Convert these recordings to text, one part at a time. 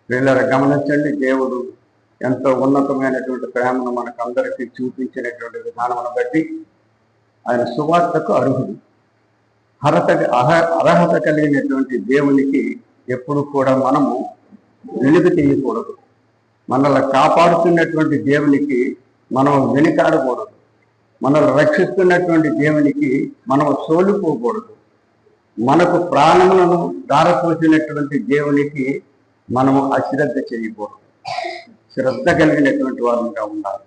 వీళ్ళ గమనించండి, దేవుడు ఎంతో ఉన్నతమైనటువంటి ప్రేమను మనకందరికీ చూపించినటువంటి విధానమును బట్టి ఆయన సువార్తకు అర్హుడు. అర్హత కలిగినటువంటి దేవునికి ఎప్పుడు కూడా మనము వెలుగు తీయకూడదు. మనల్ని కాపాడుతున్నటువంటి దేవునికి మనం వెనుకాడకూడదు. మనల్ని రక్షిస్తున్నటువంటి దేవునికి మనం సోలిపోకూడదు. మనకు ప్రాణములను దారపోసినటువంటి దేవునికి మనము అశ్రద్ధ చేయకూడదు. శ్రద్ధ కలిగినటువంటి వారంగా ఉండాలి.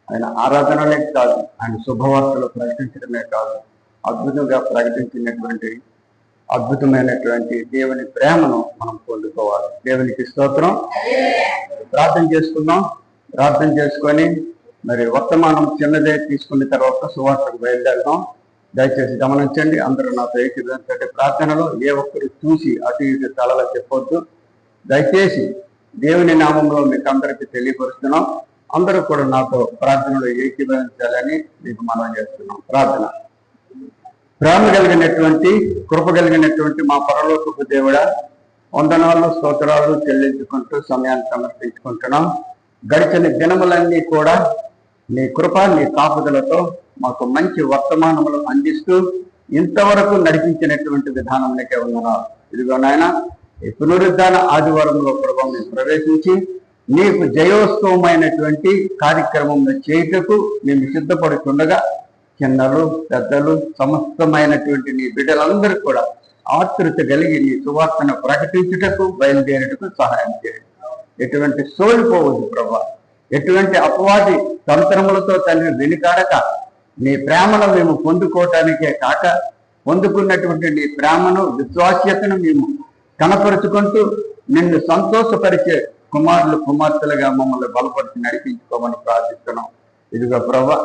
ఆయన ఆరాధనలే కాదు, ఆయన శుభవార్తలు ప్రకటించడమే కాదు, అద్భుతంగా ప్రకటించినటువంటి అద్భుతమైనటువంటి దేవుని ప్రేమను మనం పొందుకోవాలి. దేవునికి స్తోత్రం. ప్రార్థన చేసుకుందాం. ప్రార్థన చేసుకొని మరి వర్తమానం చిన్నదే తీసుకున్న తర్వాత సువార్తకు బయలుదేరదాం. దయచేసి గమనించండి, అందరూ నాతో ఏకీభవించండి. ప్రార్థనలో ఏ ఒక్కరు చూసి అటు ఇటు తలలో చెప్పొద్దు. దయచేసి దేవుని నామంలో మీకు అందరికీ తెలియపరుస్తున్నాం. అందరూ కూడా నాతో ప్రార్థనలో ఏకీభవించాలని మీకు మనం చేస్తున్నాం. ప్రార్థన. ప్రేమ కలిగినటువంటి కృప కలిగినటువంటి మా పరలోకపు దేవుడా, వందనాలు స్తోత్రాలు చెల్లించుకుంటూ సమయాన్ని సమర్పించుకుంటున్నాం. గడిచిన దినములన్నీ కూడా నీ కృప నీ కాపుదలతో మాకు మంచి వర్తమానములు అందిస్తూ ఇంతవరకు నడిపించినటువంటి విధానంలోకే ఉన్నాం. ఇదిగో నాయన, ఈ పునరుద్ధాన ఆదివారంలో ప్రభావం మేము ప్రవేశించి నీకు జయోత్సవమైనటువంటి కార్యక్రమం చేయుటకు మేము సిద్ధపడుతుండగా చిన్నలు పెద్దలు సమస్తమైనటువంటి నీ బిడ్డలందరూ కూడా ఆతృత కలిగి నీ సువార్తను ప్రకటించుటకు బయలుదేరుటకు సహాయం చేయండి. ఎటువంటి సోలిపోవద్దు ప్రభా. ఎటువంటి అపవాది తంత్రములతో తండ్రి వెనుకాడక నీ ప్రేమను మేము పొందుకోవటానికే కాక పొందుకున్నటువంటి నీ ప్రేమను విశ్వాస్యతను మేము కనపరుచుకుంటూ నిన్ను సంతోషపరిచే కుమారులు కుమార్తెలుగా మమ్మల్ని బలపరిచి నడిపించుకోమని ప్రార్థిస్తున్నాం. ఇదిగో ప్రభా,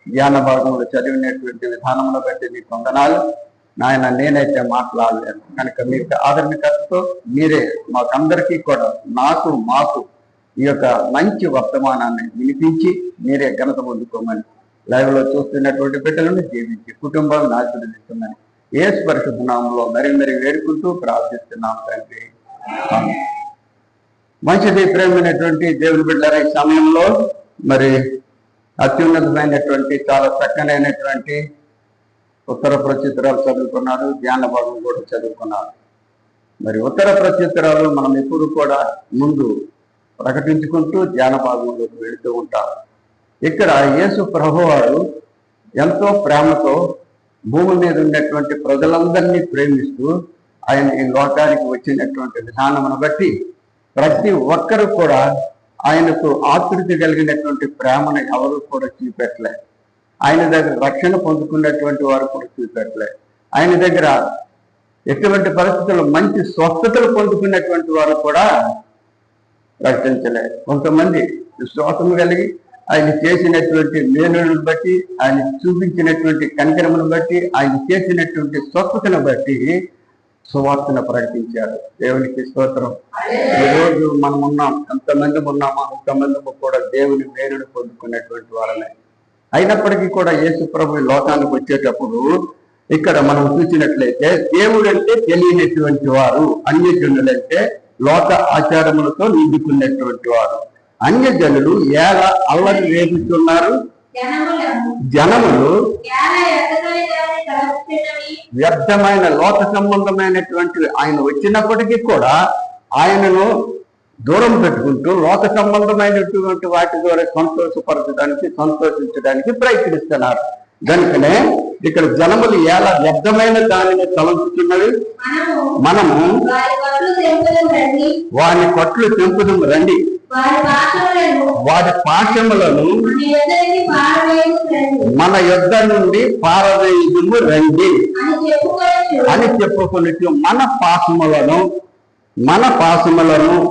జ్ఞాన భాగంలో చదివినటువంటి విధానంలో బట్టి నీ వందనాలు నాయన. నేనైతే మాట్లాడలేను కనుక మీకు ఆదరణకర్తతో మీరే మాకందరికీ కూడా మాకు ఈ యొక్క మంచి వర్తమానాన్ని వినిపించి మీరే ఘనత పొందుకోమని లైవ్ లో చూస్తున్నటువంటి బిడ్డలను జీవించి కుటుంబాలను ఆశీర్వదిస్తున్నాను. యేసు పరిశుద్ధ నామములో మరీ వేడుకుంటూ ప్రార్థిస్తున్నాం తండ్రి. మంచిది. ప్రేమైనటువంటి దేవుని బిడ్డల ఈ సమయంలో మరి అత్యున్నతమైనటువంటి చాలా చక్కనైనటువంటి ఉత్తర ప్రచిత్రాలు చదువుకున్నారు, ధ్యాన భాగం కూడా చదువుకున్నారు. మరి ఉత్తర ప్రచిత్రాలు మనం ఎప్పుడు కూడా ముందు ప్రకటించుకుంటూ ధ్యాన భాగంలోకి వెళుతూ ఉంటాం. ఇక్కడ యేసు ప్రభువారు ఎంతో ప్రేమతో భూమి మీద ఉన్నటువంటి ప్రజలందరినీ ప్రేమిస్తూ ఆయన ఈ లోకానికి వచ్చినటువంటి విధానమును బట్టి ప్రతి ఒక్కరు కూడా ఆయనకు ఆతృతి కలిగినటువంటి ప్రేమను ఎవరు కూడా చూపెట్టలే. ఆయన దగ్గర రక్షణ పొందుకున్నటువంటి వారు కూడా చూపెట్టలే. ఆయన దగ్గర ఎటువంటి పరిస్థితుల్లో మంచి స్వస్థతలు పొందుకున్నటువంటి వారు కూడా ప్రకటించలే. కొంతమంది విశ్వాసం కలిగి ఆయన చేసినటువంటి మేలులను బట్టి, ఆయన చూపించినటువంటి కనికరమును బట్టి, ఆయన చేసినటువంటి స్వస్థతను బట్టి సువార్తను ప్రకటించారు. దేవునికి స్తోత్రం. ఈరోజు మనం ఉన్నాం, ఎంతమంది ఉన్నామో అంతమంది కూడా దేవుని మేలును పొందుకున్నటువంటి వారమే. అయినప్పటికీ కూడా యేసు ప్రభు లోకానికి వచ్చేటప్పుడు ఇక్కడ మనం చూసినట్లయితే దేవుడు అంటే తెలియనటువంటి వారు, అన్యజనులంటే లోక ఆచారములతో నిండుకున్నటువంటి వారు. అన్యజనులు ఎలా అల్లరి రేపుతున్నారు, జనములు వ్యర్థమైన లోక సంబంధమైనటువంటి ఆయన వచ్చినప్పటికీ కూడా ఆయనను దూరం పెట్టుకుంటూ లోక సంబంధమైనటువంటి వాటి ద్వారా సంతోషించడానికి ప్రయత్నిస్తున్నారు. కనుకనే ఇక్కడ జనములు ఎలా వ్యర్థమైన దానిని తలంచుతున్నవి, మనము వాని కొట్లు తెంపుదం రండి, వారి పాశములను మన యొద్ద నుండి పారవేయుదుము రండి అని చెప్పుకొని మన పాశములను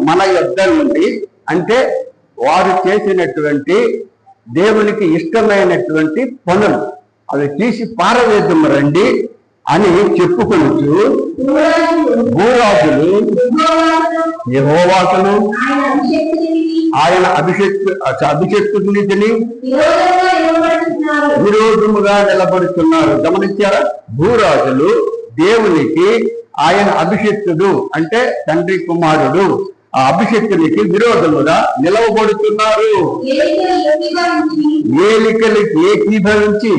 మన యొద్ద నుండి, అంటే వారు చేసినటువంటి దేవునికి ఇష్టమైనటువంటి పనులు అవి తీసి పారవేద్దాము రండి అని చెప్పుకొనుచు భూరాజులు యెహోవాకును ఆయన అభిషేక్తునితిని విరోధముగా నిలబడుతున్నారు. గమనించారా? భూరాజులు దేవునికి ఆయన అభిషేక్తుడు అంటే తండ్రి కుమారుడు, ఆ అభిషక్తునికి విరోధముగా నిలవబడుతున్నారు. ఏలికలకి ఏకీభవించి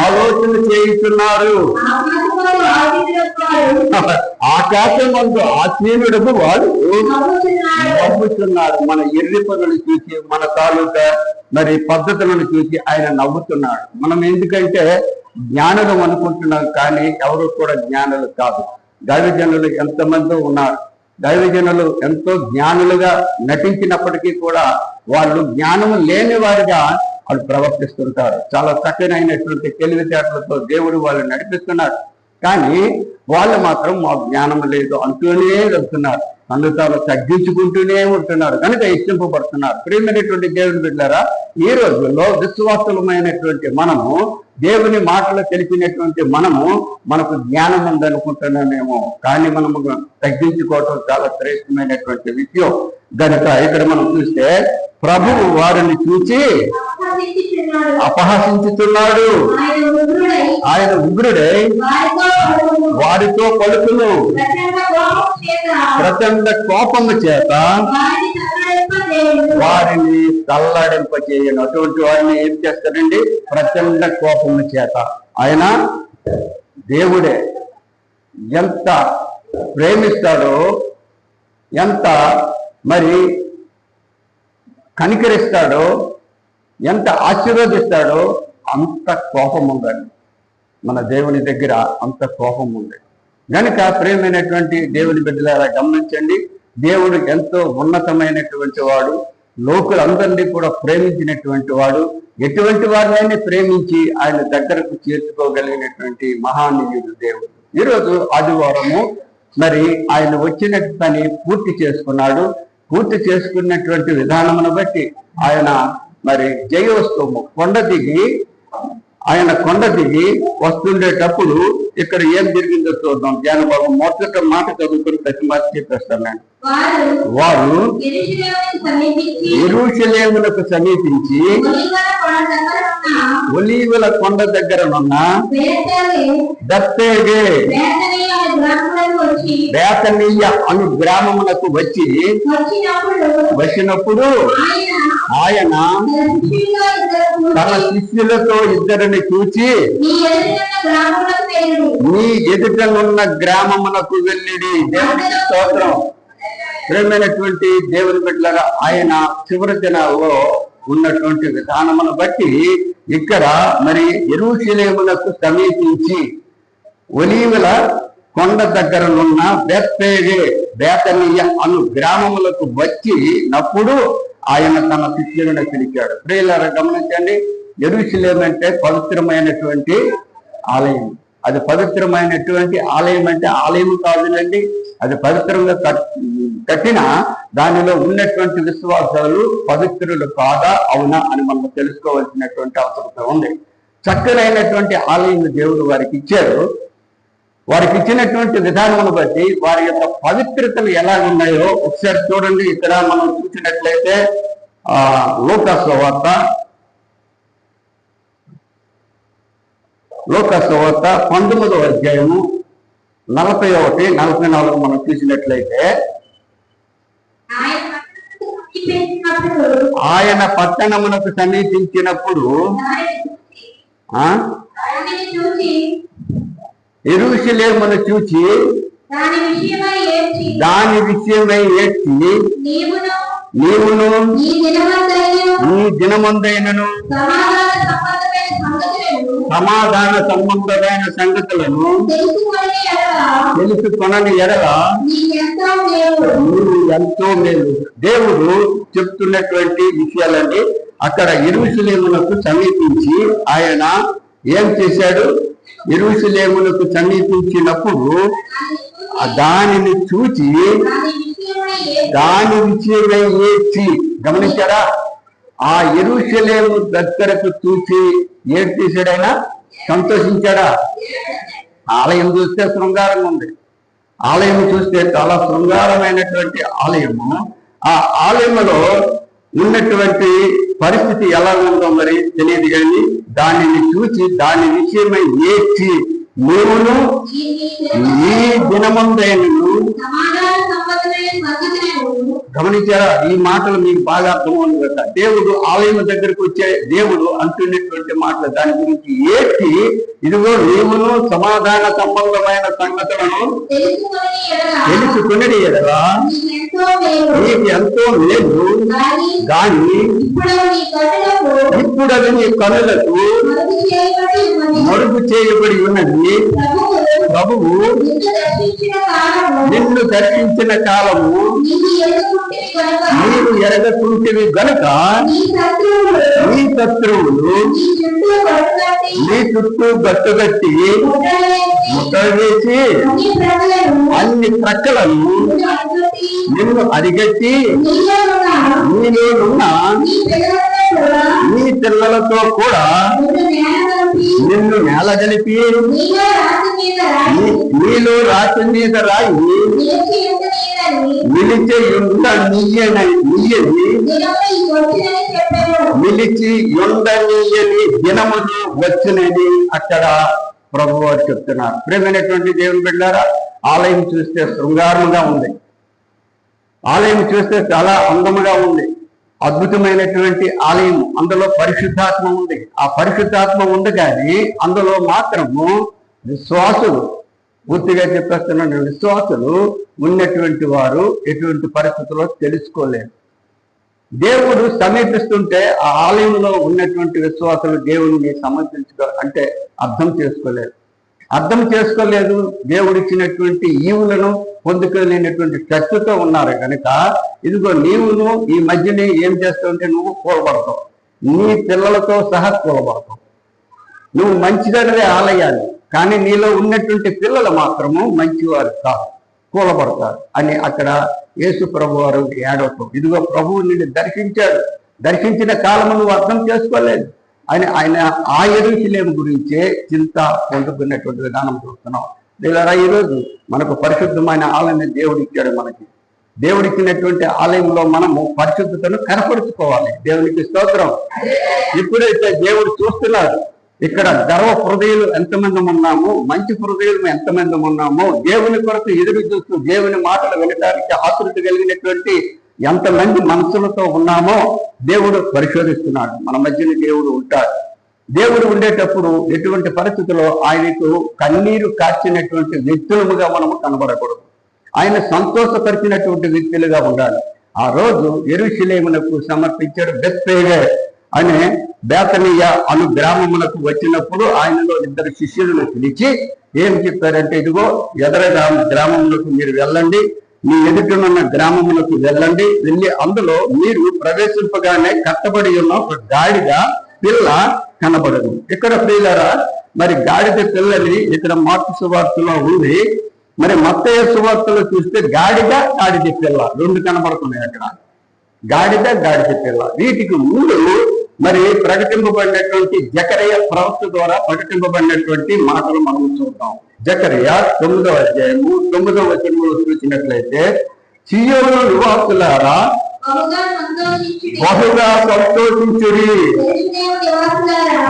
ఆలోచన చేస్తున్నారు. ఆకాశమందు ఆసీనుడకు వాడు నవ్వుతున్నాడు. మన ఎర్రి పనులు చూసి, మన తాలూకా మరి పద్ధతులను చూసి ఆయన నవ్వుతున్నాడు. మనం ఎందుకంటే జ్ఞానులు అనుకుంటున్నాం, కానీ ఎవరు కూడా జ్ఞానులు కాదు. దైవజనులు ఎంతమంది ఉన్నారు. దైవజనులు ఎంతో జ్ఞానులుగా నటించినప్పటికీ కూడా వాళ్ళు జ్ఞానము లేని వారిగా వాళ్ళు ప్రవర్తిస్తుంటారు. చాలా చక్కనైనటువంటి తెలివితేటలతో దేవుడు వాళ్ళు నడిపిస్తున్నారు, కానీ వాళ్ళు మాత్రం మా జ్ఞానం లేదు అంటూనే వెళ్తున్నారు. అందుకు తాను తగ్గించుకుంటూనే ఉంటున్నారు, కనుక ఇష్టింపబడుతున్నారు. ప్రియమైనటువంటి దేవుని బిడ్డలారా, ఈ రోజుల్లో విశ్వాసులమైనటువంటి మనము, దేవుని మాటలు తెలిసినటువంటి మనము, మనకు జ్ఞానం ఉందనుకుంటున్నామేమో, కానీ మనము తగ్గించుకోవటం చాలా శ్రేష్టమైనటువంటి విషయం. కనుక ఇక్కడ మనం చూస్తే ప్రభువు వారిని చూచి అపహసించుతున్నాడు. ఆయన ఉగ్రుడై వారితో పలుకును, ప్రచండ కోపము చేత వారిని తల్లడింపచేయను. అటువంటి వారిని ఏం చేస్తారండి? ప్రచండ కోపము చేత. ఆయన దేవుడే, ఎంత ప్రేమిస్తాడో, ఎంత మరి కనికరిస్తాడో, ఎంత ఆశీర్వదిస్తాడో అంత కోపం ఉందండి. మన దేవుని దగ్గర అంత కోపం ఉంది. కనుక ప్రియమైనటువంటి దేవుని బిడ్డలారా గమనించండి, దేవుడు ఎంతో ఉన్నతమైనటువంటి వాడు, లోకులందరినీ కూడా ప్రేమించినటువంటి వాడు, ఎటువంటి వారినైనా ప్రేమించి ఆయన దగ్గరకు చేర్చుకోగలిగినటువంటి మహానీయుడు దేవుడు. ఈరోజు ఆదివారము మరి ఆయన వచ్చిన పని పూర్తి చేసుకున్నాడు. పూర్తి చేసుకున్నటువంటి విధానమును బట్టి ఆయన మరి జయోత్సవము కొండ దిగి వస్తుండేటప్పుడు ఇక్కడ ఏం జరిగిందో చూద్దాం. జ్ఞానబాబు మొదట మాట చదువుకుని ప్రతి మాట చెప్పేస్తాను నేను. వారు యెరూషలేమునకు సమీపించి ఒలీవల కొండ దగ్గరనున్న బేతనీయ అను గ్రామమునకు వచ్చినప్పుడు ఆయన తన శిష్యులతో ఇద్దరిని చూచి, నీ ఎదుటనున్న గ్రామమునకు వెళ్ళిడి. దేవునికి స్తోత్రం. ప్రియమైనటువంటి దేవుని బిడ్డలారా, ఆయన చివరి దినాల్లో ఉన్నటువంటి విధానమును బట్టి ఇక్కడ మరి యెరూషలేమునకు సమీపించి ఒలీవల కొండ దగ్గరనున్న బేతనీయ అను గ్రామములకు వచ్చినప్పుడు ఆయన తన శిష్యులను పిలిచాడు. ప్రియులారా గమనించండి, యెరూషలేము అంటే పవిత్రమైనటువంటి ఆలయం. అది పవిత్రమైనటువంటి ఆలయం అంటే ఆలయం కాదులండి, అది పవిత్రంగా కట్టిన దానిలో ఉన్నటువంటి విశ్వాసాలు పవిత్రులు కాదా అవునా అని మనం తెలుసుకోవాల్సినటువంటి అవసరం ఉంది. చక్కనైనటువంటి ఆలయం దేవుడు వారికి ఇచ్చారు. వారికి ఇచ్చినటువంటి విధానమును బట్టి వారి యొక్క పవిత్రతలు ఎలా ఉన్నాయో ఒకసారి చూడండి. ఇక్కడ మనం చూసినట్లయితే లూకాసు వార్త 19వ అధ్యాయము 41, 44 మనం చూసినట్లయితే, ఆయన పట్టణమునకు సమీపించినప్పుడు యెరూషలేమును చూచి దాని విషయమై ఏడ్చి, నీవును నీ దినమందైనను సమాధాన సంబంధమైన సంగతులను తెలుసుకొనని ఎడల ఎంతో మేలు. దేవుడు చెప్తున్నటువంటి విషయాలండి. అక్కడ యెరూషలేమునకు సమీపించి ఆయన ఏం చేశాడు? యెరూషలేమునకు సమీపించినప్పుడు దానిని చూచి దాని విషయమై ఏడ్చి. గమనించారా? ఆ యెరూషలేము దగ్గరకు చూసి ఏడు తీసాడైనా సంతోషించాడా? ఆలయం చూస్తే శృంగారంగా ఉంది. ఆలయం చూస్తే చాలా శృంగారమైనటువంటి ఆలయము. ఆ ఆలయంలో ఉన్నటువంటి పరిస్థితి ఎలా ఉందో మరి తెలియదు, కానీ దానిని చూసి దాని విషయమై ఏడ్చి నీవును ఈ దినమందైనను. గమనించారా? ఈ మాటలు మీకు బాగా అర్థమవుతుంది కదా. దేవుడు ఆలయం దగ్గరకు వచ్చే దేవుడు అంటున్నటువంటి మాటలు దాని గురించి ఏంటి? ఇదిగో నీవును సమాధాన సంబంధమైన సంగతులను తెలుసుకుని ఎడలా నీకు ఎంతో లేదు, కానీ ఇప్పుడు అది నీ కనులకు మరుగు చేయబడి ఉన్నది. ప్రభువు నిన్ను దర్శించిన కాలము నీవు ఎరగకుంటివి గనుక నీ శత్రువులు నీ చుట్టూ గట్టుగట్టి ముట్టలు వేసి అన్ని ప్రక్కలను నిన్ను అరిగట్టి నీలోనున్న నీ పిల్లలతో కూడా నిన్ను నేల గలిపి నీలో రాతి మీద రాయి నిలిచి ఉండనీయని దినములు వచ్చినని అక్కడ ప్రభువారు చెప్తున్నారు. ప్రియమైనటువంటి దేవుని బిడ్డలారా, ఆలయం చూస్తే శృంగారంగా ఉంది, ఆలయం చూస్తే చాలా అందముగా ఉంది, అద్భుతమైనటువంటి ఆలయం. అందులో పరిశుద్ధాత్మ ఉంది. ఆ పరిశుద్ధాత్మ ఉంది కానీ అందులో మాత్రము విశ్వాసులు, పూర్తిగా చెప్పేస్తున్నాను, విశ్వాసులు ఉన్నటువంటి వారు ఎటువంటి పరిస్థితుల్లో తెలుసుకోలేరు. దేవుడు సమీపిస్తుంటే ఆ ఆలయంలో ఉన్నటువంటి విశ్వాసులు దేవుడిని అంటే అర్థం చేసుకోలేదు. దేవుడిచ్చినటువంటి ఈవులను పొందుకోలేనటువంటి శక్తితో ఉన్నారు కనుక ఇదిగో నీవును ఈ మధ్యనే ఏం చేస్తావంటే నువ్వు కూలబడతావు, నీ పిల్లలతో సహా కూలబడతావు. నువ్వు మంచిదనే ఆలయాన్ని, కానీ నీలో ఉన్నటువంటి పిల్లలు మాత్రము మంచివారు కాదు, కూలబడతారు అని అక్కడ యేసు ప్రభు వారు ఏడవటం. ఇదిగో ప్రభువు నిన్ను దర్శించాడు, దర్శించిన కాలము నువ్వు అర్థం చేసుకోలేదు అని ఆయన ఆ యెరూషలేము గురించే చింత పొందుకున్నటువంటి విధానం చూస్తున్నాం. లేదా ఈరోజు మనకు పరిశుద్ధమైన ఆలయాన్ని దేవుడిచ్చాడు. మనకి దేవుడిచ్చినటువంటి ఆలయంలో మనము పరిశుద్ధతను కనపరుచుకోవాలి. దేవునికి స్తోత్రం. ఇప్పుడైతే దేవుడు చూస్తున్నారు ఇక్కడ గర్వ హృదయులు ఎంతమంది ఉన్నాము, మంచి హృదయులు ఎంతమంది ఉన్నాము, దేవుని కొరకు ఎదురు చూస్తూ దేవుని మాటలు వినడానికి ఆసక్తి కలిగినటువంటి ఎంతమంది మనసులతో ఉన్నామో దేవుడు పరిశోధిస్తున్నాడు. మన మధ్యన దేవుడు ఉంటాడు. దేవుడు ఉండేటప్పుడు ఎటువంటి పరిస్థితుల్లో ఆయనకు కన్నీరు కార్చినటువంటి వ్యక్తులుగా మనము కనబడకూడదు. ఆయన సంతోషపరిచినటువంటి వ్యక్తులుగా ఉండాలి. ఆ రోజు యెరూషలేమునకు సమర్పించాడు. బెత్ఫగే అనే బేతనీయ అను గ్రామమునకు వచ్చినప్పుడు ఆయనలో 2 శిష్యులను పిలిచి ఏం చెప్పారంటే, ఇదిగో ఎదరగా గ్రామములకు మీరు వెళ్ళండి, మీ ఎదుటనున్న గ్రామములకు వెళ్ళండి, వెళ్ళి అందులో మీరు ప్రవేశింపగానే కట్టబడి ఉన్న ఒక గాడిద పిల్ల కనబడదు. ఇక్కడ ప్రియులారా, మరి గాడిద పిల్లని ఇక్కడ మార్కు సువార్తలో ఉంది. మరి మత్తయి సువార్తలో చూస్తే గాడిద పిల్ల 2 కనబడుతున్నాయి. అక్కడ గాడిద పిల్ల. వీటికి ముందు మరి ప్రకటింపబడినటువంటి జకరియా ప్రవక్త ద్వారా ప్రకటింపబడినటువంటి మాటలు మనం చూద్దాం. జకరియా 9వ అధ్యాయము 9వ వచనంలో చూసినట్లయితే, సియోను నివాసులారా బహుగా సంతోషించుడి,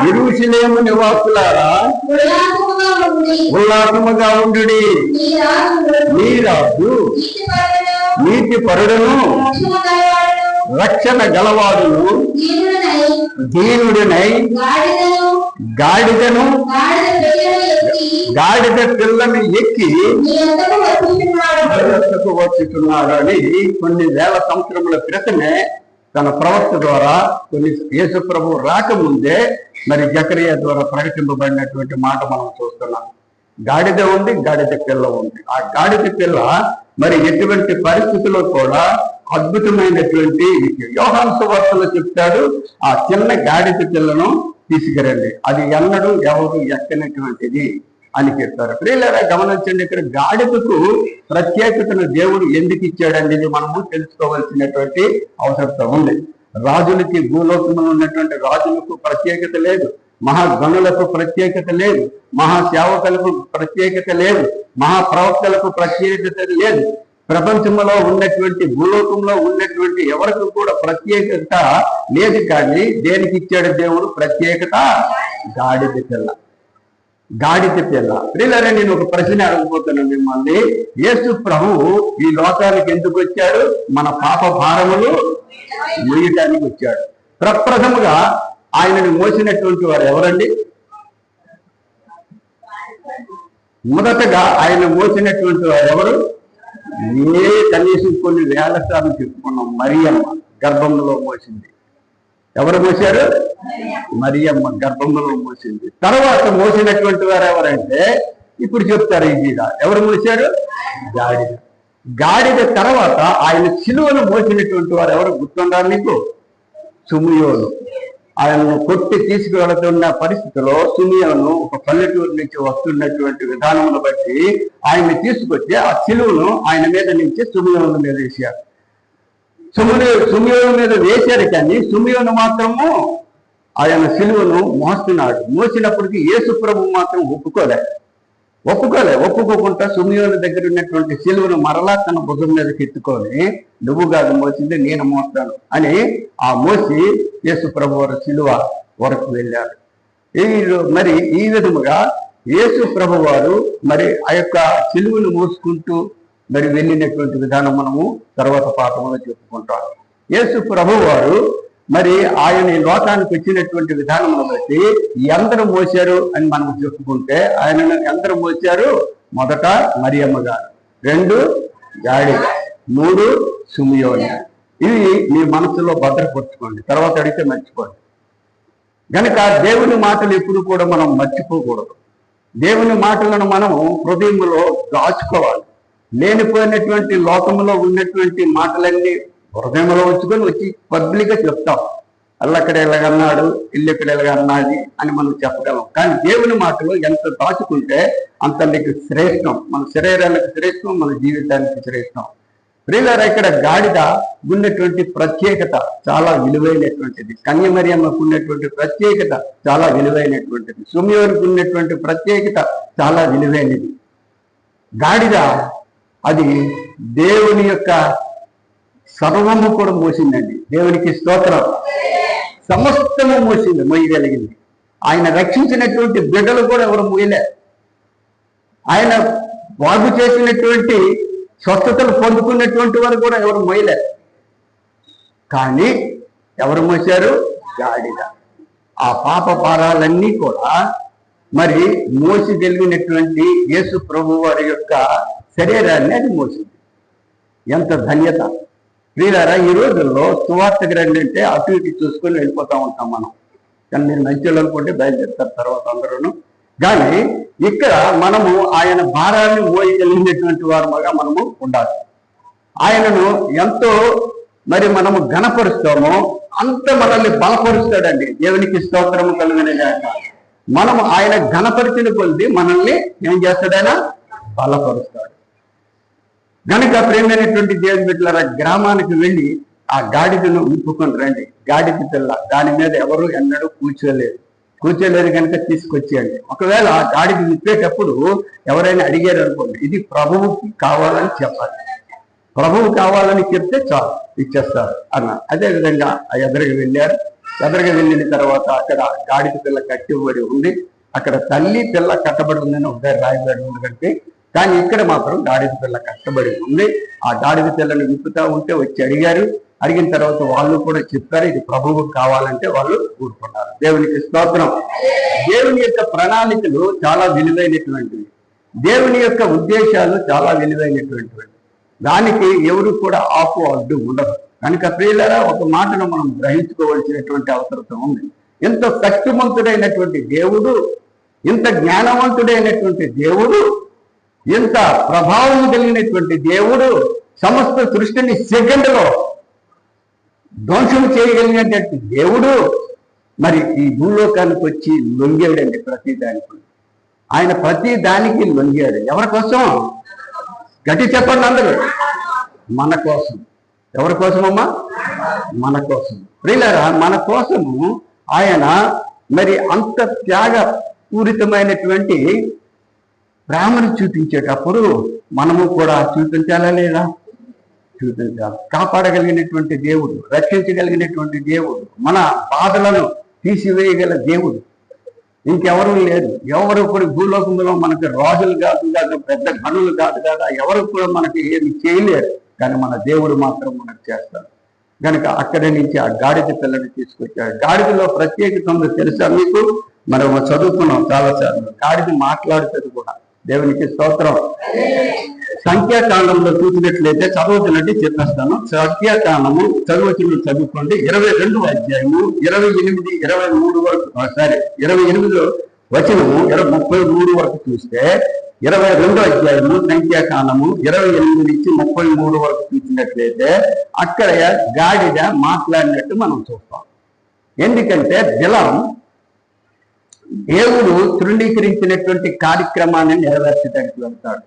యెరూషలేము నివాసులారా ఉల్లాసముగా ఉండుడి, నీ రాజు నీతి పరుడును రక్షణ గలవాడును దీనుడినై గాడిద పిల్లని ఎక్కి వచ్చుతున్నాడు అని కొన్ని వేల సంవత్సరముల క్రితమే తన ప్రవక్త ద్వారా కొన్ని యేసు ప్రభు రాకముందే మరి జకరియా ద్వారా ప్రకటింపబడినటువంటి మాట మనం చూస్తున్నాం. గాడిద ఉంది, గాడిద పిల్ల ఉంది. ఆ గాడిద పిల్ల మరి ఎటువంటి పరిస్థితుల్లో కూడా అద్భుతమైనటువంటి యోహాను సువార్తలో చెప్తాడు, ఆ చిన్న గాడిద పిల్లను తీసుకురండి, అది ఎన్నడూ ఎవరు ఎక్కనటువంటిది అని చెప్తారు. ప్రియులారా గమనించండి, ఇక్కడ గాడిదకు ప్రత్యేకతను దేవుడు ఎందుకు ఇచ్చాడనేది మనము తెలుసుకోవాల్సినటువంటి అవసరం ఉంది. రాజులకి, భూలోకంలో ఉన్నటువంటి రాజులకు ప్రత్యేకత లేదు, మహాగణులకు ప్రత్యేకత లేదు, మహాసేవకులకు ప్రత్యేకత లేదు, మహాప్రవక్తలకు ప్రత్యేకత లేదు. ప్రపంచంలో ఉన్నటువంటి, భూలోకంలో ఉన్నటువంటి ఎవరికి కూడా ప్రత్యేకత లేదు. కానీ దేనికి ఇచ్చాడు దేవుడు ప్రత్యేకత? గాడిద పిల్ల. గాడిద పిల్ల. ప్రియులారా, నేను ఒక ప్రశ్న అడగబోతున్నాను మిమ్మల్ని. యేసు ప్రభువు ఈ లోకానికి ఎందుకు వచ్చాడు? మన పాప భారములు మోయటానికి వచ్చాడు. ప్రప్రథముగా ఆయనను మోసినటువంటి వారు ఎవరండి? మొదటగా ఆయన మోసినటువంటి వారు ఎవరు? కనీసం కొన్ని వేల సార్లు చెప్పుకున్నాం. మరియమ్మ గర్భంలో మోసింది. ఎవరు మోసారు? మరియమ్మ గర్భంలో మోసింది. తర్వాత మోసినటువంటి వారు ఎవరంటే ఇప్పుడు చెప్తారు. ఈ మీద ఎవరు మోసారు? గాడిద. గాడిద తర్వాత ఆయన సిలువను మోసినటువంటి వారు ఎవరు గుర్తుండాలి నీకు? సుమియోను. ఆయనను కొట్టి తీసుకువెళుతున్న పరిస్థితిలో సుమియోను ఒక పల్లెటూరు నుంచి వస్తున్నటువంటి విధానమును బట్టి ఆయన్ని తీసుకొచ్చి ఆ సిలువను ఆయన మీద నుంచి సుమియోను మీద వేశారు. సుమియోను మీద వేశారు, కానీ సుమియోను మాత్రము ఆయన సిలువను మోస్తున్నాడు. మోసినప్పటికీ యేసు ప్రభు మాత్రం ఒప్పుకోకుండా సుమియోను దగ్గర ఉన్నటువంటి సిలువను మరలా తన భుజం మీదకి ఎత్తుకొని, నువ్వు కాదు మోసింది, నేను మోస్తాను అని ఆ మోసి యేసు ప్రభు వారు సిలువ వరకు వెళ్ళారు. మరి ఈ విధముగా యేసు ప్రభు వారు మరి ఆ యొక్క సిలువను మోసుకుంటూ మరి వెళ్ళినటువంటి విధానం మనము తర్వాత పాఠంలో చెప్పుకుంటాం. యేసు ప్రభు వారు మరి ఆయన ఈ లోకానికి వచ్చినటువంటి విధానమును బట్టి ఎందరు మోసారు అని మనం చెప్పుకుంటే, ఆయనను ఎందరు మోసారు? మొదట మరియమ్మ గారు, 2 గాడిద, 3 సుమియోని. ఇవి మీ మనసులో భద్రపరుచుకోండి, తర్వాత అడిగితే మర్చిపోండి. కనుక దేవుని మాటలు ఎప్పుడు కూడా మనం మర్చిపోకూడదు. దేవుని మాటలను మనము హృదయంలో దాచుకోవాలి. లేనిపోయినటువంటి లోకంలో ఉన్నటువంటి మాటలన్నీ హృదయంలో ఉంచుకొని వచ్చి పబ్లిక్గా చెప్తాం. అల్లక్కడ ఎలాగన్నాడు, ఇల్లెక్కడ ఎలాగన్నది అని మనం చెప్పగలం. కానీ దేవుని మాటలు ఎంత దాచుకుంటే అంత నీకు శ్రేష్టం. మన శరీరానికి శ్రేష్టం, మన జీవితానికి శ్రేష్టం. ప్రియులారా, ఇక్కడ గాడిద ఉన్నటువంటి ప్రత్యేకత చాలా విలువైనటువంటిది. కన్యమరియమ్మకు ఉన్నటువంటి ప్రత్యేకత చాలా విలువైనటువంటిది. సుమియోనికి ఉన్నటువంటి ప్రత్యేకత చాలా విలువైనది. గాడిద అది దేవుని యొక్క సర్వము కూడా మోసిందండి. దేవునికి స్తోత్రం. సమస్తము మోసింది, మోయగలిగింది. ఆయన రక్షించినటువంటి బిడ్డలు కూడా ఎవరు మోయలే. ఆయన బాగు చేసినటువంటి స్వస్థతలు పొందుకున్నటువంటి వారు కూడా ఎవరు మోయలే. కానీ ఎవరు మోసారు? గాడిద. ఆ పాప భారాలన్నీ కూడా మరి మోసిగలిగినటువంటి యేసు ప్రభు వారి యొక్క శరీరాన్ని అది మోసింది. ఎంత ధన్యత! ప్రియులారా, ఈ రోజుల్లో సువార్త గ్రంథి అంటే అటు ఇటు చూసుకొని వెళ్ళిపోతూ ఉంటాం మనం. కానీ మీరు మంచిలు అనుకుంటే బయలుదేరుతారు తర్వాత అందరూ. కానీ ఇక్కడ మనము ఆయన భారాన్ని మోయగలిగినటువంటి వారుగా మనము ఉండాలి. ఆయనను ఎంతో మరి మనము ఘనపరుస్తామో అంత మనల్ని బలపరుస్తాడండి. దేవునికి స్తోత్రము కలుగునగాక. మనము ఆయన ఘనపరిచిన కొద్ది మనల్ని ఏం చేస్తాడైనా బలపరుస్తాడు. కనుక ప్రేమైనటువంటి దేవుని బిడ్డలారా, గ్రామానికి వెళ్ళి ఆ గాడిదను విప్పుకొని రండి. గాడిద పిల్ల, దాని మీద ఎవరు ఎన్నడూ కూర్చోలేదు కనుక తీసుకొచ్చేయండి. ఒకవేళ ఆ గాడిద విప్పేటప్పుడు ఎవరైనా అడిగారు అనుకోండి, ఇది ప్రభువుకి కావాలని చెప్పాలి. ప్రభువు కావాలని చెప్తే చాలు, ఇచ్చేస్తారు అన్న. అదేవిధంగా ఆ ఎదురుగా వెళ్ళారు. ఎదురుగా వెళ్ళిన తర్వాత అక్కడ గాడిద పిల్ల కట్టిబడి ఉంది. అక్కడ తల్లి పిల్ల కట్టబడి ఉందని ఒకసారి రాయబడి ఉంది కంటే, కానీ ఇక్కడ మాత్రం గాడిద పిల్ల కట్టబడి ఉంది. ఆ గాడిద పిల్లను విప్పుతా ఉంటే వచ్చి అడిగారు. అడిగిన తర్వాత వాళ్ళు కూడా చెప్పారు, ఇది ప్రభువుకు కావాలంటే వాళ్ళు కూరుకున్నారు. దేవునికి స్తోత్రం. దేవుని యొక్క ప్రణాళికలు చాలా విలువైనటువంటివి. దేవుని యొక్క ఉద్దేశాలు చాలా విలువైనటువంటివి. దానికి ఎవరు కూడా ఆపు అడ్డు ఉండదు. కనుక ప్రియులారా, ఒక మాటను మనం గ్రహించుకోవాల్సినటువంటి అవసరం ఉంది. ఎంతో శక్తివంతుడైనటువంటి దేవుడు, ఇంత జ్ఞానవంతుడైనటువంటి దేవుడు, ఎంత ప్రభావం కలిగినటువంటి దేవుడు సమస్త సృష్టిని సెకండ్లో ధ్వంసం చేయగలిగినటువంటి దేవుడు మరి ఈ భూలోకానికి వచ్చి లొంగాడండి. ప్రతి దానికి ఆయన ప్రతి దానికి లొంగాడు. ఎవరి కోసం? గట్టి చెప్పండి అందరూ. మన కోసం. ఎవరి కోసమమ్మా? మన కోసం. ప్రియులారా, మన కోసము ఆయన మరి అంత త్యాగ పూరితమైనటువంటి ప్రేమను చూపించేటప్పుడు మనము కూడా చూపించాలా లేదా? చూపించాలి. కాపాడగలిగినటువంటి దేవుడు, రక్షించగలిగినటువంటి దేవుడు, మన బాధలను తీసివేయగల దేవుడు. ఇంకెవరు లేరు. ఎవరు కూడా భూలోకంలో మనకి రాజులు కాదు కాదు, పెద్ద గనులు కాదు కదా, ఎవరు కూడా మనకి ఏమి చేయలేరు. కానీ మన దేవుడు మాత్రం మనకు చేస్తాడు. కనుక అక్కడి నుంచి ఆ గాడిద పిల్లని తీసుకొచ్చాడు. గాడిదలో ప్రత్యేకత ఉందో తెలుసా మీకు? మనం చదువుకున్నాం చాలాసార్లు. గాడిద మాట్లాడుతుంది కూడా. దేవునికి స్తోత్రం. సంఖ్యాకాండంలో చూసినట్లయితే చదవచ్చినట్టు చెప్పేస్తాను. సంఖ్యాకాండము చదువుకోండి. 22వ అధ్యాయము 28, 23 వరకు, 28 వచనము 33 వరకు చూస్తే, 22వ అధ్యాయము సంఖ్యాకాండము 28 నుంచి 33 వరకు చూసినట్లయితే అక్కడ గాడిద మాట్లాడినట్టు మనం చూస్తాం. ఎందుకంటే బిలాము దేవుడు తృణీకరించినటువంటి కార్యక్రమాన్ని నెరవేర్చడానికి వెళ్తాడు.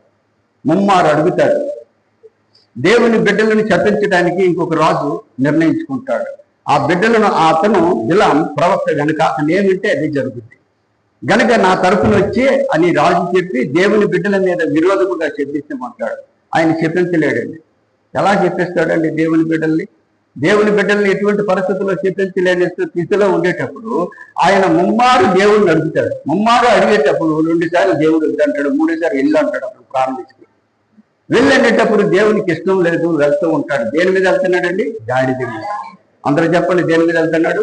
ముమ్మారు అడుగుతాడు. దేవుని బిడ్డలను శపించడానికి ఇంకొక రాజు నిర్ణయించుకుంటాడు. ఆ బిడ్డలను అతను బిలాం ప్రవక్త గనుక అతను ఏమింటే అది జరుగుతుంది గనుక నా తరపున వచ్చి అని రాజు చెప్పి దేవుని బిడ్డల మీద విరోధముగా శపించమంటాడు. ఆయన శపించలేడండి. ఎలా చెప్పిస్తాడండి దేవుని బిడ్డల్ని? దేవుని బిడ్డల్ని ఎటువంటి పరిస్థితుల్లో శపించలేని స్థితిలో ఉండేటప్పుడు ఆయన ముమ్మారు దేవుడిని అడుగుతాడు. ముమ్మారు అడిగేటప్పుడు 2 సార్లు దేవుడు అంటాడు, 3 సార్లు ఇల్లు అంటాడు. అప్పుడు ప్రారంభించి వెళ్ళేటప్పుడు దేవునికి ఇష్టం లేదు, వెళ్తూ ఉంటాడు. దేని మీద వెళ్తున్నాడండి? గాడిద మీద. అందరూ చెప్పండి, దేని మీద వెళ్తున్నాడు?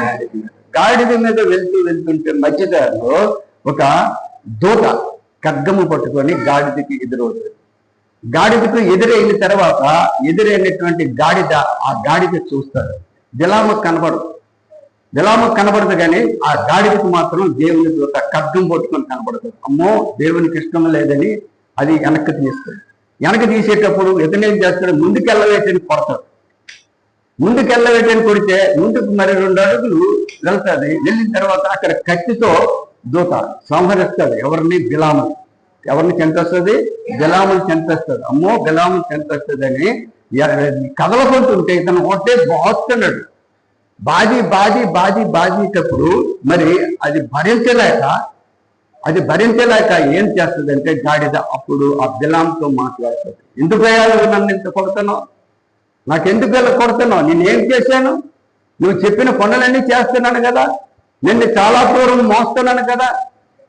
గాడిద మీద. గాడిద మీద వెళ్తుంటే మధ్యదారిలో ఒక దూత ఖడ్గము పట్టుకొని గాడిదకి ఎదురవుతుంది. గాడిదకు ఎదురైన తర్వాత ఎదురైనటువంటి గాడిద ఆ గాడిద చూస్తాడు. బిలాముకు కనబడదు కానీ ఆ గాడిదకు మాత్రం దేవుని దూత ఖడ్గం పట్టుకొని కనబడుతుంది. అమ్మో, దేవునికి ఇష్టం లేదని అది వెనక్కి తీస్తుంది. వెనక్కి తీసేటప్పుడు ఇతనేం చేస్తాడు? ముందుకెళ్ళవేటని కొడతాడు. ముందుకెళ్ళవేటని కొడితే ముందుకు మరి 2 అడుగులు వెళ్తుంది. వెళ్ళిన తర్వాత అక్కడ కత్తితో దూత సంహరిస్తాడు. ఎవరిని చంపేస్తుంది? బిలాముని చంపేస్తుంది. అమ్మో, బిలాముని చంపేస్తుందని కదలకుంటుంటే ఇతను ఒకటే బాస్తున్నాడు. బాజీటప్పుడు మరి అది భరించలేక ఏం చేస్తుందంటే గాడిద అప్పుడు ఆ బిలాంతో మాట్లాడుతుంది. ఎందుకు నన్ను ఇంత కొడుతున్నావు? నాకెందుకు ఇలా కొడుతున్నావు? నేనేం చేశాను? నువ్వు చెప్పిన పనులన్నీ చేస్తున్నాను కదా, నిన్ను చాలా దూరం మోస్తున్నాను కదా,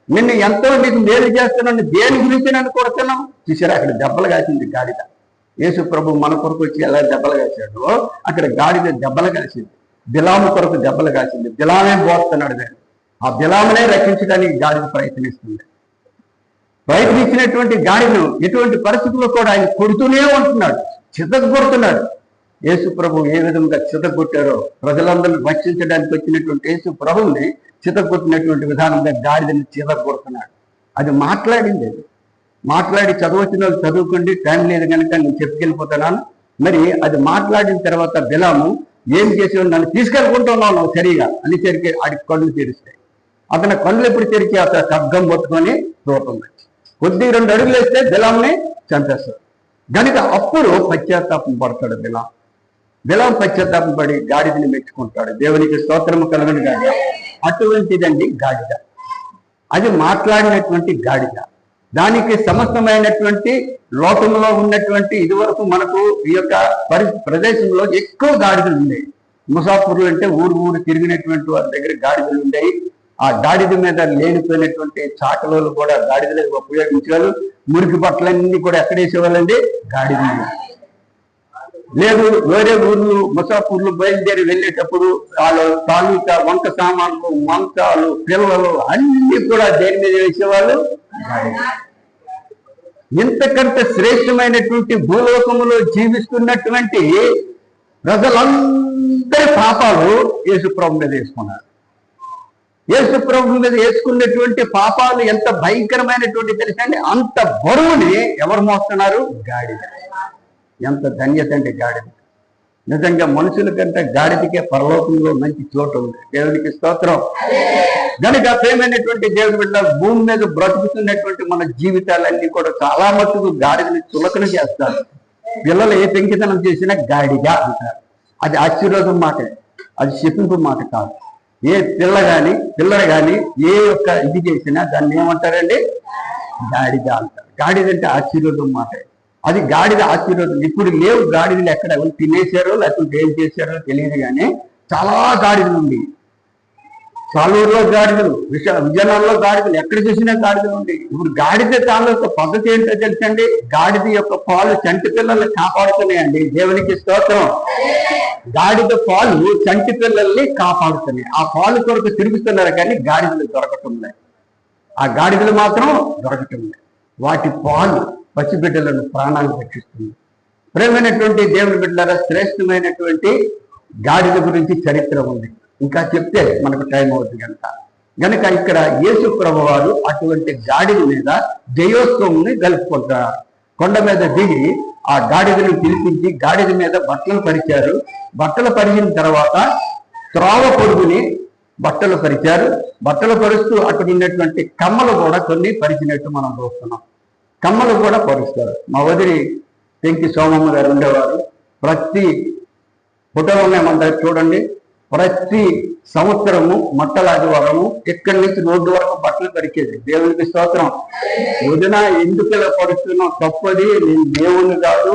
నిన్ను ఎంతో నీకు మేలు చేస్తున్నాను, దేని గురించి నన్ను కొడుతున్నావు? చూసారా, అక్కడ దెబ్బలు కాసింది గాడిద. యేసు ప్రభు మన కొరకు వచ్చి ఎలా దెబ్బలు కాశాడో అక్కడ గాడిద దెబ్బలు కాసింది. బిలాము కొరకు దెబ్బలు కాసింది. బిలామే పోస్తున్నాడు. దాన్ని ఆ బిలామునే రక్షించడానికి గాడిద ప్రయత్నించినటువంటి గాడిదను ఎటువంటి పరిస్థితుల్లో కూడా ఆయన కొడుతూనే ఉంటున్నాడు, చితగొడుతున్నాడు. యేసు ప్రభు ఏ విధంగా చితగొట్టారో, ప్రజలందరినీ రక్షించడానికి వచ్చినటువంటి యేసు ప్రభువుని చితగొట్టినటువంటి విధానంగా గాడిదని చితగొడుతున్నాడు. అది మాట్లాడి చదవచ్చిన వాళ్ళు చదువుకోండి, టైం లేదు కనుక నేను చెప్పుకెళ్ళిపోతున్నాను. మరి అది మాట్లాడిన తర్వాత బిలాము ఏం చేసేవాడు? నన్ను తీసుకెళ్ళుకుంటున్నావు నువ్వు సరిగా అని తెరికి ఆడికి కళ్ళు తెరుస్తాయి. అతని కళ్ళు ఎప్పుడు తెరిచి అతను ఖడ్గం పట్టుకొని చూస్తుంది. కొద్ది 2 అడుగులు వేస్తే బిలాంని చంపేస్తాడు. కనుక అప్పుడు పశ్చాత్తాపం పడతాడు బిలాం పశ్చాత్తాపం పడి గాడిదని మెచ్చుకుంటాడు. దేవునికి స్తోత్రము కలుగును గాక. అటువంటిదండి గాడిద. అది మాట్లాడినటువంటి గాడిద. దానికి సమస్తమైనటువంటి లోకంలో ఉన్నటువంటి ఇదివరకు మనకు ఈ యొక్క ప్రదేశంలో ఎక్కువ గాడిదలు ఉండేవి. ముసాఫుర్లు అంటే ఊరు తిరిగినటువంటి వారి దగ్గర గాడిదలు ఉండేవి. ఆ గాడిద మీద లేనిపోయినటువంటి చాకలోలు కూడా గాడిదలు ఉపయోగించేవాళ్ళు. మురికి బట్టలన్నీ కూడా ఎక్కడ వేసేవాళ్ళండి? గాడిద. లేదు, వేరే ఊర్లు ముసాఫుర్లు బయలుదేరి వెళ్ళేటప్పుడు వాళ్ళ తాలూకా వంట సామాన్లు, మంచాలు, పిల్లలు అన్ని కూడా దేని మీద వేసేవాళ్ళు? గాడిద. ఇంతకంటే శ్రేష్టమైనటువంటి భూలోకములో జీవిస్తున్నటువంటి ప్రజలందరి పాపాలు యేసుప్రభు మీద వేసుకున్నారు. యేసుప్రభు మీద వేసుకున్నటువంటి పాపాలు ఎంత భయంకరమైనటువంటి తెలుసండి? అంత బరువుని ఎవరు మోస్తున్నారు? గాడిద. ఎంత ధన్యత అండి గాడిద. నిజంగా మనుషుల కంటే గాడిదకే పరలోకంలో మంచి చోటు ఉంది. దేవునికి స్తోత్రం. కనుక ప్రేమైనటువంటి దేవుడి బిడ్డ, భూమి మీద బ్రతుకుతున్నటువంటి మన జీవితాలన్నీ కూడా చాలా మట్టుకు గాడిదని చులకన చేస్తారు. పిల్లలు ఏ పెంకితనం చేసినా గాడిగా అంటారు. అది ఆశీర్వాదం మాట, అది శపింపు మాట కాదు. ఏ పిల్లలు కానీ ఏ యొక్క ఇది చేసినా దాన్ని ఏమంటారండి? గాడిద అంటారు. గాడిద అంటే ఆశీర్వాదం మాట. అది గాడిద ఆశీర్వాదం. ఇప్పుడు లేవు గాడిదలు, ఎక్కడ తినేశారో లేకపోతే ఏం చేశారో తెలియదు, కానీ చాలా గాడిదలు ఉంది. సాలూరులో గాడిదలు, విజయనగరంలో గాడిదలు, ఎక్కడ చూసినా గాడిదలు ఉంటాయి. ఇప్పుడు గాడిద తాను యొక్క పద్ధతి ఏంటో తెలుసండి, గాడిద యొక్క పాలు చంటి పిల్లల్ని కాపాడుతున్నాయండి. దేవునికి స్తోత్రం. గాడిద పాలు చంటి పిల్లల్ని కాపాడుతున్నాయి. ఆ పాలు కొరకు తిరుగుతున్నారు కానీ గాడిదలు దొరకటం లేదు. ఆ గాడిదలు మాత్రం దొరకటం లేదు. వాటి పాలు పసిబిడ్డలను ప్రాణాలు రక్షిస్తుంది. ప్రేమైనటువంటి దేవుని బిడ్డలారా, శ్రేష్టమైనటువంటి గాడిద గురించి చరిత్ర ఉంది. ఇంకా చెప్తే మనకు టైం అవుతుంది గనక ఇక్కడ యేసు ప్రభు వారు అటువంటి గాడిద మీద జయోత్సవంని గలుపుకుంటారు. కొండ మీద దిగి ఆ గాడిదను పిలిపించి గాడిద మీద బట్టలు పరిచారు. బట్టలు పరిచిన తర్వాత త్రోవ పొరుగుని బట్టలు పరిచారు. బట్టలు పరుస్తూ అక్కడ ఉన్నటువంటి కమ్మలు కూడా కొన్ని పరిచినట్టు మనం చూస్తున్నాం. కమ్మలు కూడా పరుస్తారు. మా వదిలి తెంకి సోమమ్మ గారు ఉండేవారు. ప్రతి ఫోటో ఉన్నాయమంటారు చూడండి, ప్రతి సంవత్సరము మట్టలాదివారము ఇక్కడి నుంచి రోడ్డు వరకు బట్టలు పరిచేది. దేవునికి స్తోత్రం. వదిన ఎందుకు ఇలా పరుస్తున్నావు, తప్పది, నేను దేవుని కాదు,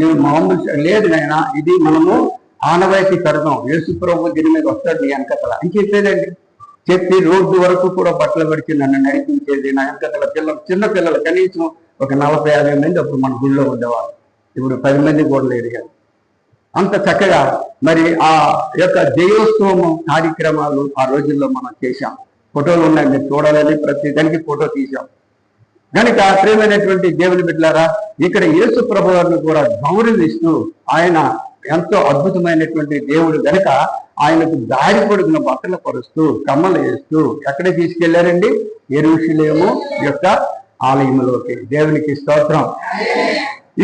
నేను మామూలు లేదు నాయన, ఇది మనము ఆనవాయితీ పెడదాం, యేసు ప్రభు దీని మీద వస్తాడు నీ వెనకతల అని చెప్పేదండి. చెప్పి రోడ్డు వరకు కూడా బట్టలు పడిచి నన్ను నడిపించేది. నా వెనకతల పిల్లలు, చిన్న పిల్లలు కనీసం ఒక 40-50 మంది అప్పుడు మన గుళ్ళో ఉండేవారు. ఇప్పుడు 10 మంది కూడా లేరు కదా. అంత చక్కగా మరి ఆ యొక్క జయోత్సవం కార్యక్రమాలు ఆ రోజుల్లో మనం చేశాం. ఫోటోలు ఉన్నాయి, మీరు చూడాలని ప్రతి దానికి ఫోటో తీసాం. కనుక ప్రియమైనటువంటి దేవుని బిడ్డలారా, ఇక్కడ యేసు ప్రభు వారిని కూడా గౌరవిస్తూ ఆయన ఎంతో అద్భుతమైనటువంటి దేవుడు కనుక ఆయనకు దారి పొడుగున బట్టలు పరుస్తూ కమ్మలు వేస్తూ ఎక్కడ తీసుకెళ్లారండి? యెరూషలేము యొక్క ఆలయంలోకి. దేవునికి స్తోత్రం.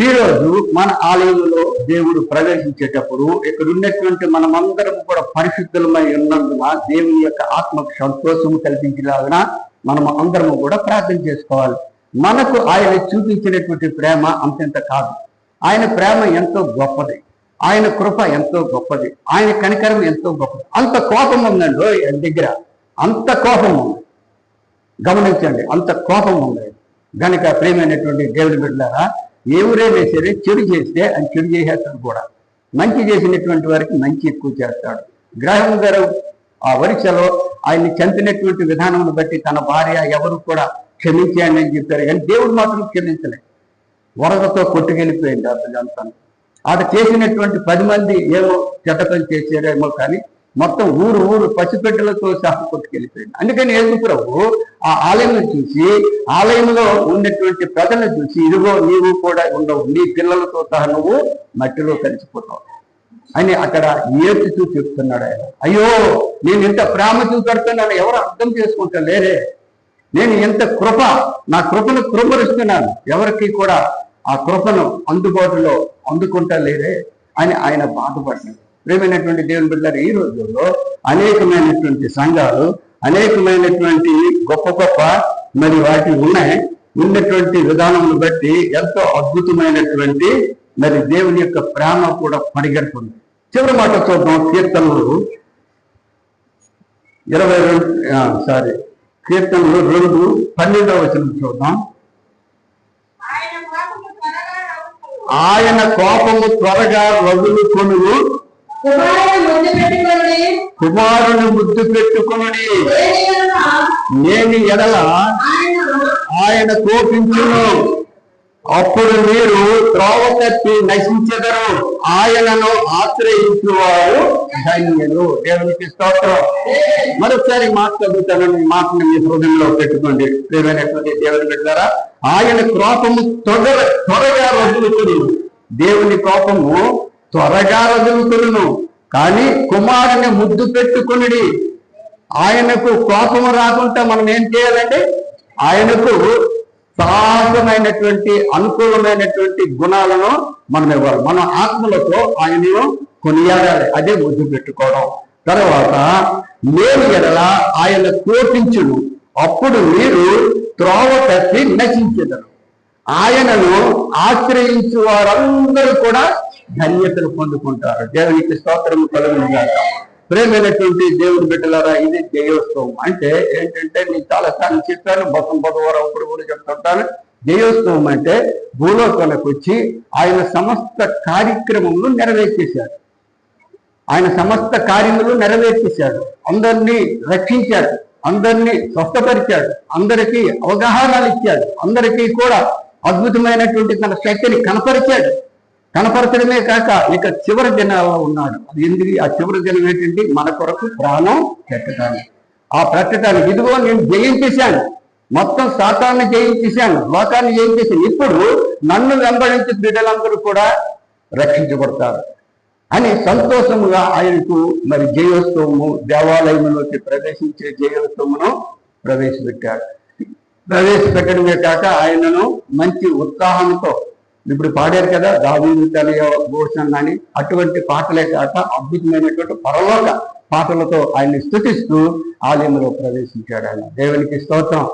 ఈ రోజు మన ఆలయంలో దేవుడు ప్రవేశించేటప్పుడు ఇక్కడ ఉన్నటువంటి మనమందరం కూడా పరిశుద్ధులమై ఉన్నందున దేవుని యొక్క ఆత్మకు సంతోషము కల్పించేలాగా మనం అందరము కూడా ప్రార్థన చేసుకోవాలి. మనకు ఆయన చూపించినటువంటి ప్రేమ అంతెంత కాదు. ఆయన ప్రేమ ఎంతో గొప్పది, ఆయన కృప ఎంతో గొప్పది, ఆయన కనికరం ఎంతో గొప్పది. అంత కోపం ఉందండి ఆయన దగ్గర, అంత కోపం ఉంది. గమనించండి, అంత కోపం ఉంది. గనుక ప్రేమైనటువంటి దేవుని బిడ్డలారా, ఎవరైనా సరే చెడు చేస్తే ఆయన చెడు చేసేస్తాడు కూడా, మంచి చేసినటువంటి వారికి మంచి ఎక్కువ చేస్తాడు. గ్రహం గారు ఆ వరిసలో ఆయన్ని చంపినటువంటి విధానం బట్టి తన భార్య ఎవరు కూడా క్షమించాయని అని చెప్పారు, కానీ దేవుడు మాత్రం క్షమించలేదు. వరదతో కొట్టుకెళ్ళిపోయింది అతను. అటు చేసినటువంటి 10 మంది ఏమో చెడ్డ పని చేశారేమో, కానీ మొత్తం ఊరు పసిపెట్టలతో సహా కొట్టుకెళ్ళిపోయింది. అందుకని యేసు ప్రభు ఆ ఆలయం చూసి, ఆలయంలో ఉన్నటువంటి ప్రజలను చూసి, ఇదిగో నీవు కూడా ఉండవు, నీ పిల్లలతో సహా నువ్వు మట్టిలో కలిసిపోతావు అని అక్కడ ఏడ్చుతూ చెప్తున్నాడు ఆయన. అయ్యో, నేను ఇంత ప్రేమ చూపెడుతున్నాను, ఎవరు అర్థం చేసుకుంటా లేరే, నేను ఎంత కృప, నా కృపను కృపరుస్తున్నాను, ఎవరికి కూడా ఆ కృపను అందుబాటులో అందుకుంటా లేరే అని ఆయన బాధపడ్డాడు. ప్రేమైనటువంటి దేవుని బిడ్డలారా, ఈ రోజుల్లో అనేకమైనటువంటి సంఘాలు, అనేకమైనటువంటి గొప్ప మరి వాటి ఉన్నటువంటి విధానమును బట్టి ఎంతో అద్భుతమైనటువంటి మరి దేవుని యొక్క ప్రేమ కూడా పరిగెడుతుంది. చివరి మాట చూద్దాం, కీర్తనలు 2:12 చూద్దాం. ఆయన కోపము త్వరగా రగులుకొనును, కుమారుని ముద్దు పెట్టుకుని నేను ఎడల ఆయన కోపించును, అప్పుడు మీరు త్రోవ తప్పి నశించెదరు, ఆయనను ఆశ్రయించువారు ధన్యులు. దేవునికి స్తోత్రం. మరొకసారి మాట చదువుతానని మాటను మీ హృదయంలో పెట్టుకోండి. ప్రియమైనటువంటి దేవుని బిడ్డలారా, ఆయన కోపము త్వరగా రగులుకొను. దేవుని కోపము త్వరగా రగులుకొను, కానీ కుమారుని ముద్దు పెట్టుకుని ఆయనకు కోపము రాకుండా మనం ఏం చేయాలంటే ఆయనకు సహజమైనటువంటి అనుకూలమైనటువంటి గుణాలను మనం ఇవ్వాలి. మన ఆత్మలతో ఆయనను కొనియాడాలి, అదే ముద్దు పెట్టుకోవడం. తర్వాత నేను ఎడల ఆయన కోపించును, అప్పుడు మీరు త్రోవ తప్పి నశించెదరు, ఆయనను ఆశ్రయించు వారందరూ కూడా ధన్యతలు పొందుకుంటారు. దేవునికి స్తోత్రము కలుగునుగాక. ప్రేమైనటువంటి దేవుని బిడ్డలారా, ఇది జయోత్సవం అంటే ఏంటంటే, నేను చాలా సార్లు చెప్పాను, బుధవారం ఇప్పుడు కూడా చెప్తుంటాను. జయోత్సవం అంటే భూలోకాలకు వచ్చి ఆయన సమస్త కార్యక్రమంలో నెరవేర్చేశారు. ఆయన సమస్త కార్యములు నెరవేర్చేశాడు, అందరినీ రక్షించాడు, అందరినీ స్వస్థపరిచాడు, అందరికీ అవగాహనలు ఇచ్చాడు, అందరికీ కూడా అద్భుతమైనటువంటి తన శక్తిని కనపరిచాడు. కనపరచడమే కాక ఇక చివరి దినాల్లో ఉన్నాడు. అది ఎందుకు? ఆ చివరి దినం ఏంటంటే మన కొరకు ప్రాణం పెట్టడానికి. ఆ పెట్టడానికి ఇదిగో నేను జయించేశాను, మొత్తం శాతాన్ని జయించేశాను, లోకాన్ని జయించేశాను, ఇప్పుడు నన్ను వెంబడించి బిడ్డలందరూ కూడా రక్షించబడతారు అని సంతోషముగా ఆయనకు మరి జయోత్సవము, దేవాలయంలోకి ప్రవేశించే జయోత్సవమును ప్రవేశపెట్టడమే కాక ఆయనను మంచి ఉత్సాహంతో ఇప్పుడు పాడారు కదా, దావీదు తనయ ఘోషణ అని, అటువంటి పాటలే కాక అద్భుతమైనటువంటి పరలోక పాటలతో ఆయన్ని స్తుతిస్తూ ఆలయంలో ప్రవేశించాడు ఆయన. దేవునికి స్తోత్రం.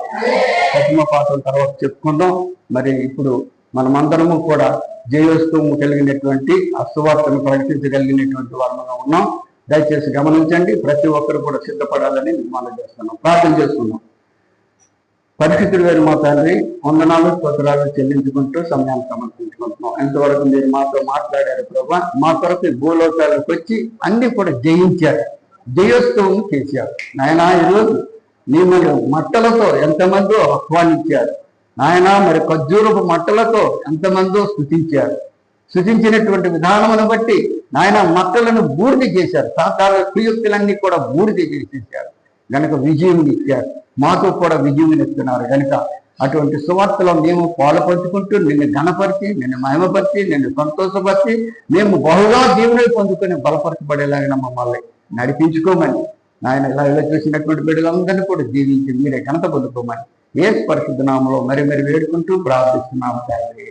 ప్రథమ పాటల తర్వాత చెప్పుకుందాం. మరి ఇప్పుడు మనమందరము కూడా జయోత్సవము కలిగినటువంటి ఆ సువార్తను ప్రకటించగలిగినటువంటి వారంగా ఉన్నాం. దయచేసి గమనించండి, ప్రతి ఒక్కరు కూడా సిద్ధపడాలని మనం చేస్తున్నాం. ప్రార్థన చేసుకున్నాం. పరిస్థితులు వేరు మా తండ్రి, వందనాలు స్తోత్రాలు చెల్లించుకుంటూ సమయాన్ని సమర్పించుకుంటున్నాం. ఎంతవరకు మీరు మాతో మాట్లాడారు ప్రభా, మా కొరకు భూలోకాలకు వచ్చి అన్ని కూడా జయించారు, జయోత్సవం చేశారు నాయన. ఈరోజు మిమ్మల్ని మట్టలతో ఎంతమందో ఆహ్వానించారు నాయన, మరి ఖర్జూరపు మట్టలతో ఎంతమందో స్తుతించారు. స్తుతించినటువంటి విధానమును బట్టి నాయన మట్టలను బూడిద చేశారు, సాధారణ కుయుక్తులన్నీ కూడా బూడిద చేసేసారు గనక విజయం ఇచ్చారు. మాకు కూడా విజయం ఇస్తున్నారు గనుక అటువంటి సువార్తలో మేము పాలుపంచుకుంటూ నిన్ను ఘనపరిచి, నిన్ను మహిమపరిచి, నిన్ను సంతోషపరిచి మేము బహుగా జీవనం పొందుకొని బలపరచబడేలాగా మమ్మల్ని నడిపించుకోమని నాయన, ఇలా చూసినటువంటి బిడ్డలందరినీ కూడా జీవించి మీరే ఘనత పొందుకోమని యేసు పరిశుద్ధ నామములో మరి వేడుకుంటూ ప్రార్థిస్తున్నాము తండ్రి.